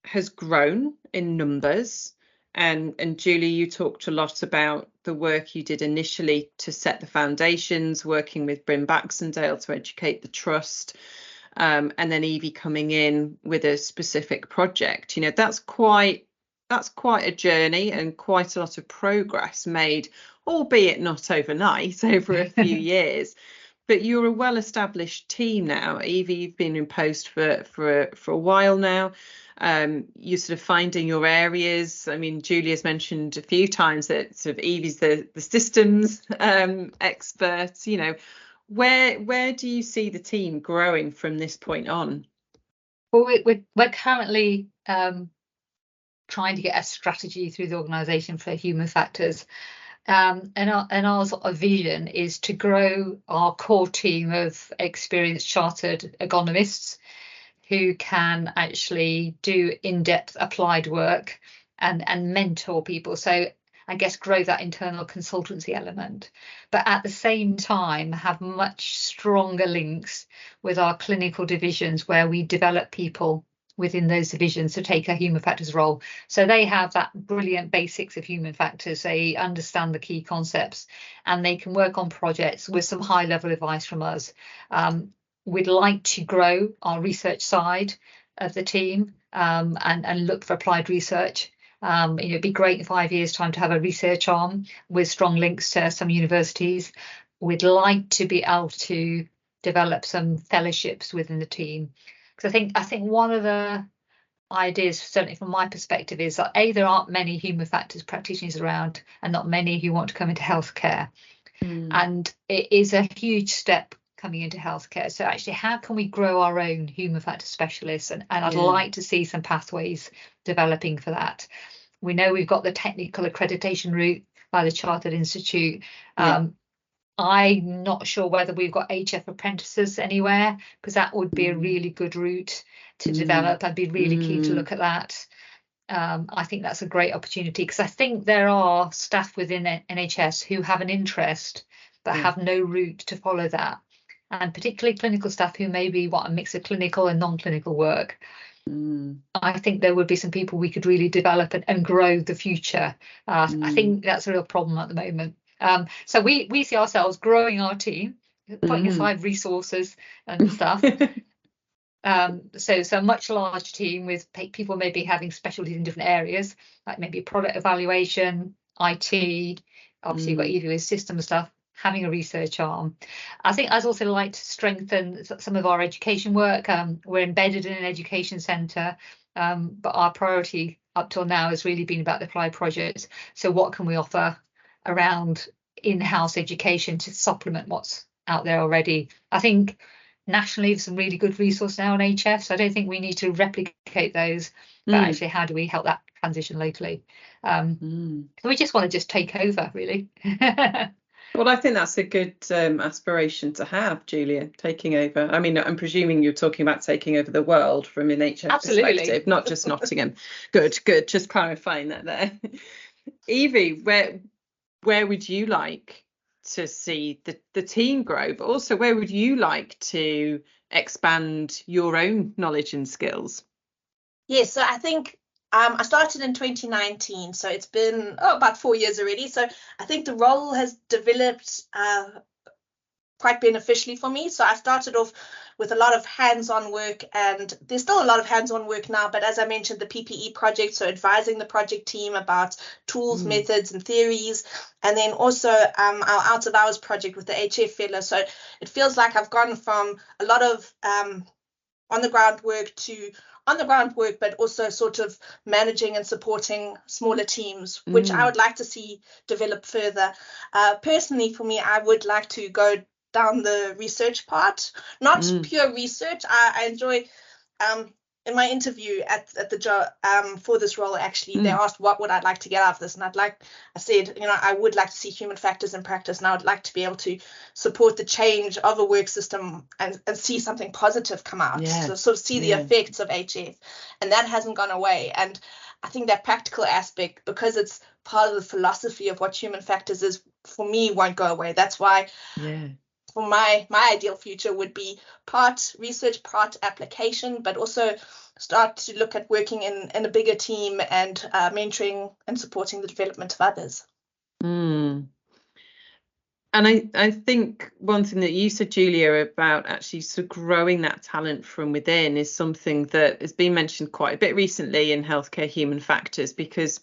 has grown in numbers, and Julie, you talked a lot about the work you did initially to set the foundations, working with Bryn Baxendale to educate the trust, and then Evie coming in with a specific project. You know, that's quite a journey and quite a lot of progress made, albeit not overnight, over a few years. But you're a well-established team now. Evie, you've been in post for a while now. You're sort of finding your areas. I mean, Julia's mentioned a few times that sort of Evie's the systems expert. You know, where do you see the team growing from this point on? Well, we're currently trying to get a strategy through the organisation for human factors. And our sort of vision is to grow our core team of experienced chartered ergonomists who can actually do in-depth applied work and mentor people. So I guess grow that internal consultancy element, but at the same time have much stronger links with our clinical divisions where we develop people within those divisions to take a human factors role. So they have that brilliant basics of human factors, they understand the key concepts, and they can work on projects with some high level advice from us. We'd like to grow our research side of the team, and look for applied research. It'd be great in 5 years' time to have a research arm with strong links to some universities. We'd like to be able to develop some fellowships within the team. Because I think one of the ideas, certainly from my perspective, is that there aren't many human factors practitioners around, and not many who want to come into healthcare. And it is a huge step coming into healthcare. So actually, how can we grow our own human factors specialists? And I'd like to see some pathways developing for that. We know we've got the technical accreditation route by the Chartered Institute. I'm not sure whether we've got HF apprentices anywhere, because that would be a really good route to develop. I'd be really keen to look at that. I think that's a great opportunity, because I think there are staff within NHS who have an interest but have no route to follow that, and particularly clinical staff who maybe want a mix of clinical and non-clinical work. I think there would be some people we could really develop and grow the future. I think that's a real problem at the moment. So we see ourselves growing our team, putting aside resources and stuff. So a much larger team with people maybe having specialties in different areas, like maybe product evaluation, IT. Obviously, you've got Evie with system stuff, having a research arm. I think I'd also like to strengthen some of our education work. We're embedded in an education centre, but our priority up till now has really been about the applied projects. So what can we offer around in-house education to supplement what's out there already? I think nationally there's some really good resources now on HF, so I don't think we need to replicate those, but actually how do we help that transition locally? We just want to just take over, really. Well, I think that's a good aspiration to have, Julia, taking over. I mean, I'm presuming you're talking about taking over the world from an NHS perspective, not just Nottingham. Good, just clarifying that there. Evie, where would you like to see the team grow, but also where would you like to expand your own knowledge and skills? Yes, so I think I started in 2019, so it's been about 4 years already. So I think the role has developed quite beneficially for me. So I started off with a lot of hands-on work, and there's still a lot of hands-on work now, but as I mentioned, the PPE project, so advising the project team about tools, methods and theories, and then also our out of hours project with the HF fellow. So it feels like I've gone from a lot of on the ground work, but also sort of managing and supporting smaller teams, which I would like to see develop further. Personally, for me, I would like to go down the research part, not pure research. I enjoy, in my interview at the job for this role, actually, they asked what would I like to get out of this, and I said, I would like to see human factors in practice, and I would like to be able to support the change of a work system and see something positive come out, so sort of see the effects of HF, and that hasn't gone away. And I think that practical aspect, because it's part of the philosophy of what human factors is, for me, won't go away. That's why for my ideal future would be part research, part application, but also start to look at working in a bigger team and mentoring and supporting the development of others. And I think one thing that you said, Julia, about actually sort of growing that talent from within is something that has been mentioned quite a bit recently in healthcare human factors, because,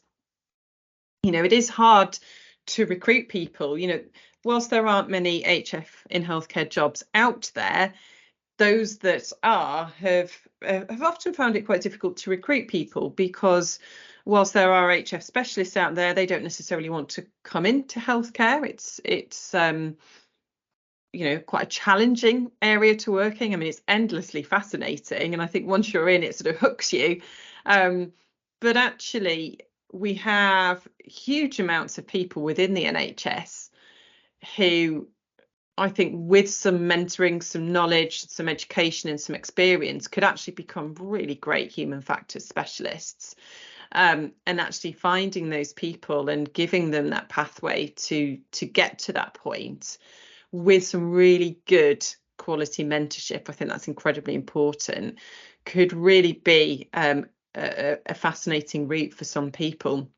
it is hard to recruit people. Whilst there aren't many HF in healthcare jobs out there, those that are have often found it quite difficult to recruit people, because whilst there are HF specialists out there, they don't necessarily want to come into healthcare. It's quite a challenging area to work in. I mean, it's endlessly fascinating, and I think once you're in, it sort of hooks you. But actually, we have huge amounts of people within the NHS who, I think, with some mentoring, some knowledge, some education and some experience, could actually become really great human factors specialists. And actually finding those people and giving them that pathway to get to that point with some really good quality mentorship, I think that's incredibly important, could really be a fascinating route for some people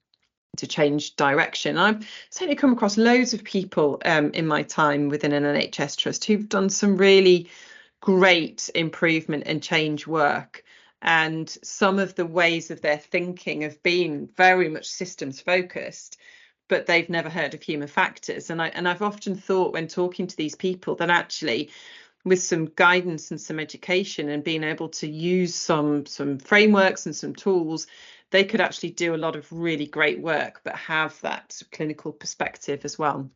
to change direction. I've certainly come across loads of people in my time within an NHS trust who've done some really great improvement and change work, and some of the ways of their thinking have been very much systems focused, but they've never heard of human factors. And I've often thought, when talking to these people, that actually with some guidance and some education and being able to use some frameworks and some tools, they could actually do a lot of really great work, but have that clinical perspective as well.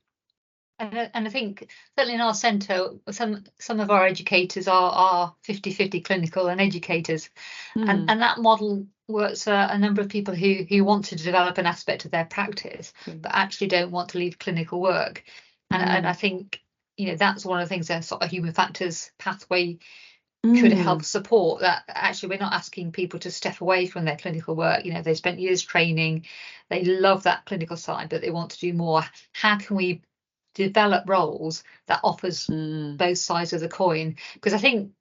And I think certainly in our centre, some of our educators are 50-50 clinical and educators, and that model works for a number of people who want to develop an aspect of their practice, but actually don't want to leave clinical work. And I think that's one of the things that sort of human factors pathway could help support. That actually we're not asking people to step away from their clinical work. They spent years training, they love that clinical side, but they want to do more. How can we develop roles that offers both sides of the coin? Because I think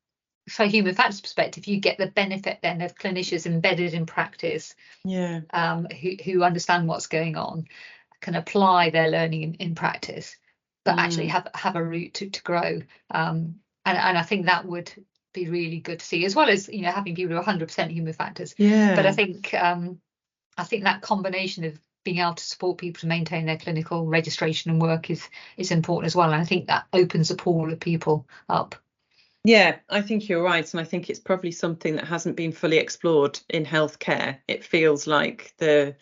from a human factors perspective, you get the benefit then of clinicians embedded in practice, who understand what's going on, can apply their learning in practice, but actually have a route to grow. And I think that would be really good to see, as well as having people who are 100% human factors. But I think that combination of being able to support people to maintain their clinical registration and work is important as well. And I think that opens a pool of people up. Yeah, I think you're right. And I think it's probably something that hasn't been fully explored in healthcare. It feels like the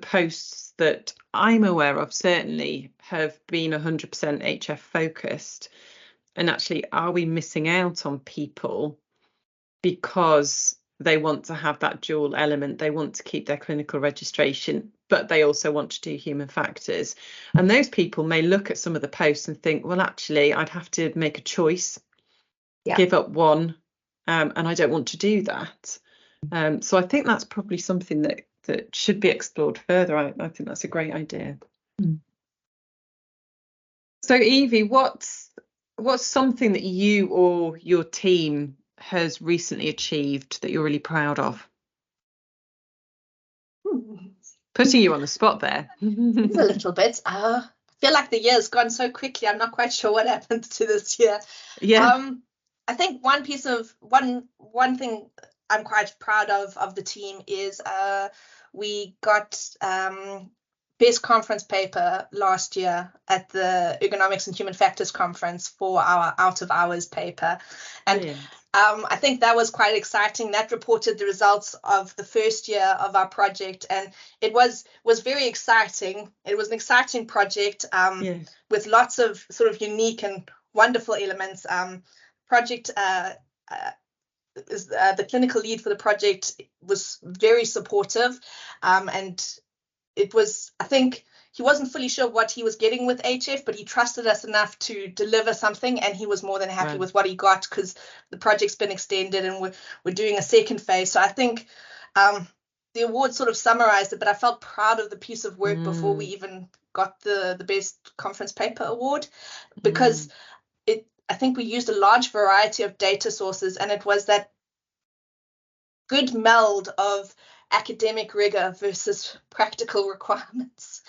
posts that I'm aware of certainly have been 100% HF focused. And actually, are we missing out on people because they want to have that dual element? They want to keep their clinical registration, but they also want to do human factors. And those people may look at some of the posts and think, well, actually, I'd have to make a choice, give up one, and I don't want to do that. So I think that's probably something that should be explored further. I think that's a great idea. So Evie, what's something that you or your team has recently achieved that you're really proud of? Putting you on the spot there. A little bit. I feel like the year's gone so quickly. I'm not quite sure what happened to this year. I think one thing I'm quite proud of the team is we got best conference paper last year at the Ergonomics and Human Factors conference for our out of hours paper. And I think that was quite exciting. That reported the results of the first year of our project, and it was very exciting. It was an exciting project with lots of sort of unique and wonderful elements. Project the clinical lead for the project was very supportive, and it was, I think, he wasn't fully sure what he was getting with HF, but he trusted us enough to deliver something, and he was more than happy with what he got, because the project's been extended and we're doing a second phase. So I think the award sort of summarized it, but I felt proud of the piece of work before we even got the best conference paper award, because I think we used a large variety of data sources, and it was that good meld of academic rigor versus practical requirements.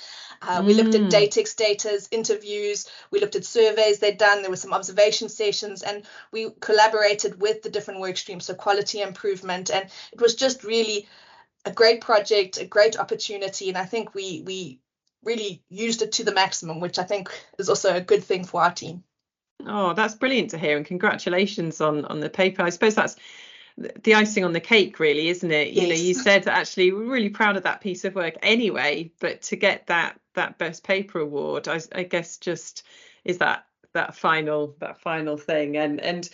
We looked at Datex data's interviews, we looked at surveys they'd done, there were some observation sessions, and we collaborated with the different work streams, so quality improvement, and it was just really a great project, a great opportunity, and I think we really used it to the maximum, which I think is also a good thing for our team. Oh, that's brilliant to hear, and congratulations on the paper. I suppose that's the icing on the cake, really, isn't it? Yes. You know, you said actually we're really proud of that piece of work anyway, but to get that best paper award, I guess just is that final thing, and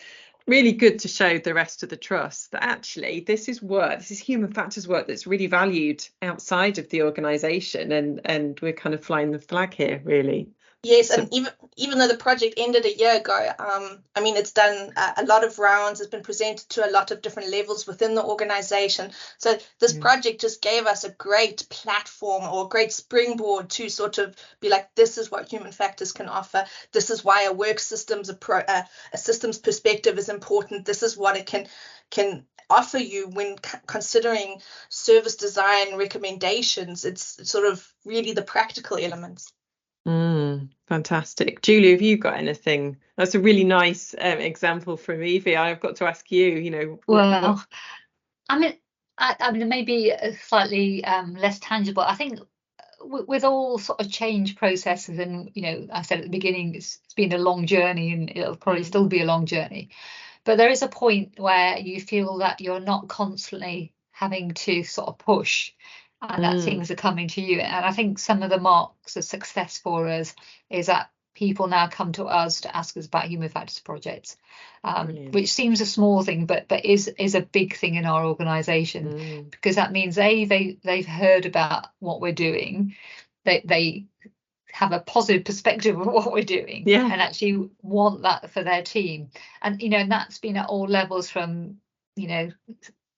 really good to show the rest of the trust that actually this is human factors work that's really valued outside of the organisation, and we're kind of flying the flag here, really. Yes, and even though the project ended a year ago, I mean, it's done a lot of rounds. It's been presented to a lot of different levels within the organization. So this project just gave us a great platform or a great springboard to sort of be like, this is what human factors can offer. This is why a work systems, a systems perspective is important. This is what it can offer you when considering service design recommendations. It's sort of really the practical elements. Fantastic. Julie, have you got anything? That's a really nice example from Evie. I've got to ask you, you know. Well, I mean, maybe slightly less tangible. I think with all sort of change processes, and, you know, I said at the beginning, it's been a long journey, and it'll probably still be a long journey. But there is a point where you feel that you're not constantly having to sort of push, and that things are coming to you. And I think some of the marks of success for us is that people now come to us to ask us about human factors projects, which seems a small thing, but is a big thing in our organisation, because that means they've heard about what we're doing, they have a positive perspective of what we're doing, and actually want that for their team. And, you know, and that's been at all levels, from, you know,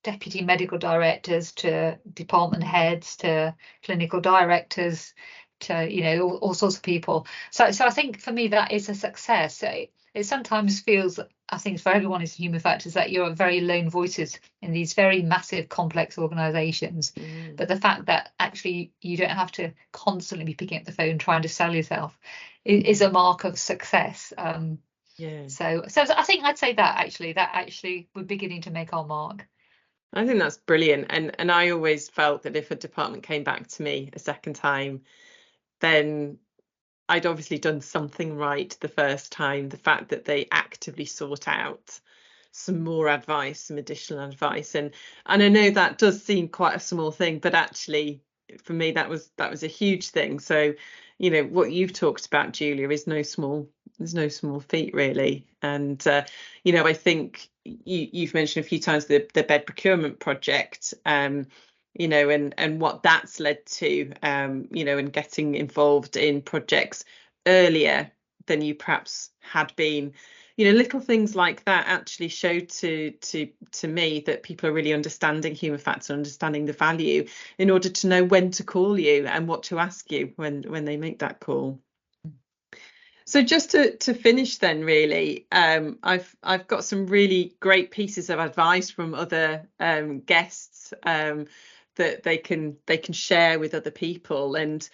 deputy medical directors to department heads to clinical directors to, you know, all sorts of people. So I think for me that is a success. It sometimes feels, I think for everyone in human factors, that you're very lone voices in these very massive complex organizations, but the fact that actually you don't have to constantly be picking up the phone trying to sell yourself is a mark of success. So I think I'd say that actually we're beginning to make our mark. I think that's brilliant, and I always felt that if a department came back to me a second time, then I'd obviously done something right the first time. The fact that they actively sought out some more advice, some additional advice, and I know that does seem quite a small thing, but actually for me that was a huge thing. So, you know, what you've talked about, Julia, is there's no small feat, really. And you know, I think you've mentioned a few times the bed procurement project, you know, and what that's led to, you know, and getting involved in projects earlier than you perhaps had been. You know, little things like that actually show to me that people are really understanding human factors, understanding the value, in order to know when to call you and what to ask you when they make that call. So just to finish then, really, I've got some really great pieces of advice from other guests that they can share with other people. And,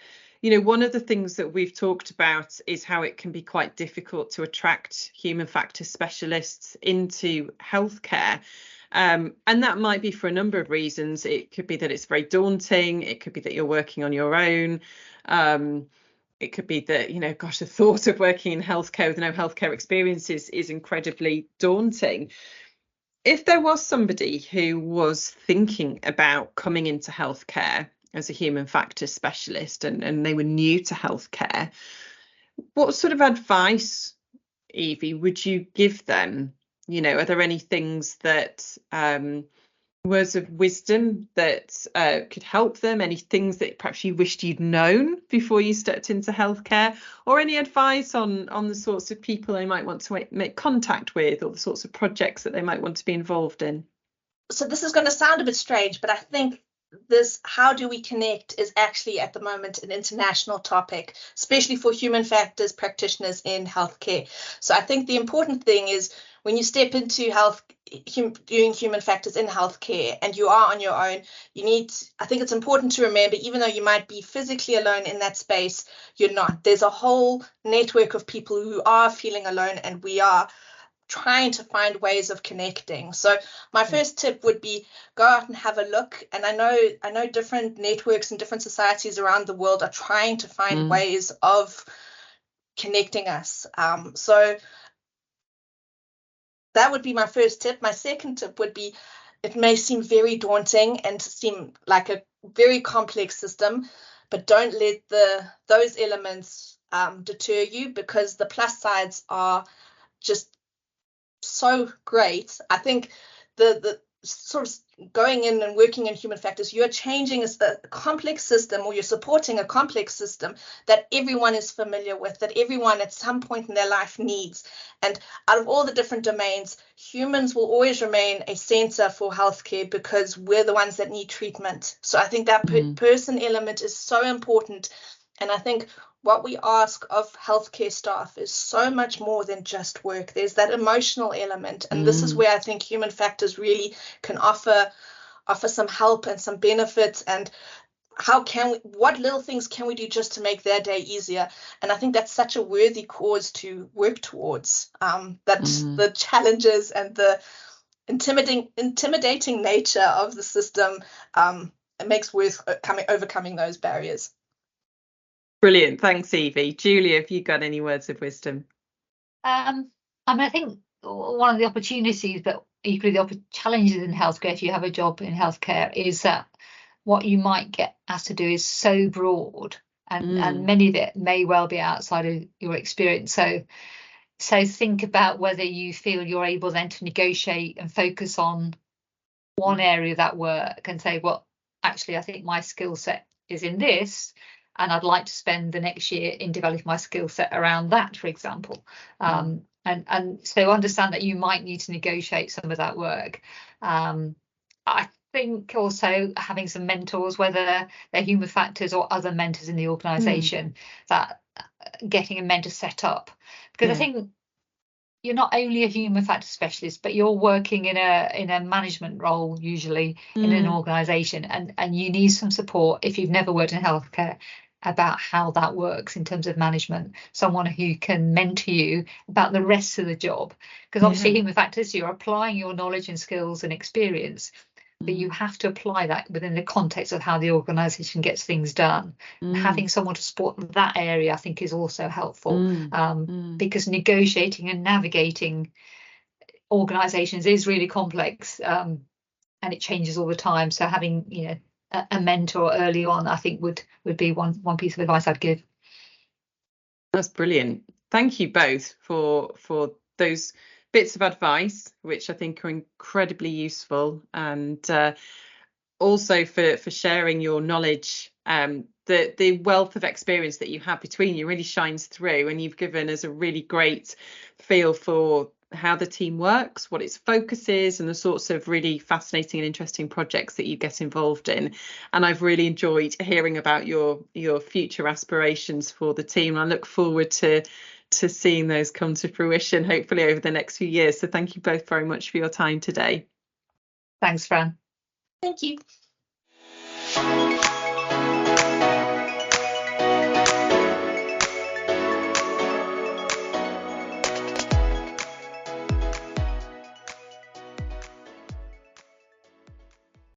you know, one of the things that we've talked about is how it can be quite difficult to attract human factors specialists into healthcare. And that might be for a number of reasons. It could be that it's very daunting. It could be that you're working on your own. It could be that, you know, gosh, the thought of working in healthcare with no healthcare experience is incredibly daunting. if there was somebody who was thinking about coming into healthcare as a human factors specialist and they were new to healthcare, what sort of advice, Evie, would you give them? You know, are there any things that words of wisdom that could help them? Any things that perhaps you wished you'd known before you stepped into healthcare, or any advice on the sorts of people they might want to make contact with, or the sorts of projects that they might want to be involved in? So this is going to sound a bit strange, but I think this how do we connect is actually at the moment an international topic, especially for human factors practitioners in healthcare. So I think the important thing is when you step into doing human factors in healthcare and you are on your own, I think it's important to remember, even though you might be physically alone in that space, you're not. There's a whole network of people who are feeling alone, and we are trying to find ways of connecting. So my first tip would be go out and have a look. And I know different networks and different societies around the world are trying to find ways of connecting us. So that would be my first tip. My second tip would be, it may seem very daunting and seem like a very complex system, but don't let those elements deter you, because the plus sides are just so great. I think the sort of going in and working in human factors, you're changing a complex system, or you're supporting a complex system that everyone is familiar with, that everyone at some point in their life needs. And out of all the different domains, humans will always remain a center for healthcare because we're the ones that need treatment. So I think that person element is so important. And I think what we ask of healthcare staff is so much more than just work. There's that emotional element. And this is where I think human factors really can offer some help and some benefits. And what little things can we do just to make their day easier? And I think that's such a worthy cause to work towards, the challenges and the intimidating nature of the system, it makes worth overcoming those barriers. Brilliant. Thanks, Evie. Julia, have you got any words of wisdom? I think one of the opportunities, but equally the challenges in healthcare, if you have a job in healthcare, is that what you might get asked to do is so broad, and many of it may well be outside of your experience. So think about whether you feel you're able then to negotiate and focus on one area of that work and say, well, actually, I think my skill set is in this, and I'd like to spend the next year in developing my skill set around that, for example. And so understand that you might need to negotiate some of that work. I think also having some mentors, whether they're human factors or other mentors in the organisation, that getting a mentor set up, because I think you're not only a human factors specialist, but you're working in a management role, usually in an organisation, and you need some support if you've never worked in healthcare about how that works in terms of management, someone who can mentor you about the rest of the job, because obviously human factors, you're applying your knowledge and skills and experience, but you have to apply that within the context of how the organisation gets things done. And having someone to support that area, I think, is also helpful, because negotiating and navigating organisations is really complex, and it changes all the time. So having a mentor early on, I think, would be one piece of advice I'd give. That's brilliant. Thank you both for those bits of advice, which I think are incredibly useful, and also for sharing your knowledge. The wealth of experience that you have between you really shines through, and you've given us a really great feel for how the team works, what its focus is, and the sorts of really fascinating and interesting projects that you get involved in. And I've really enjoyed hearing about your future aspirations for the team. I look forward to seeing those come to fruition, hopefully over the next few years. So thank you both very much for your time today. Thanks, Fran. Thank you.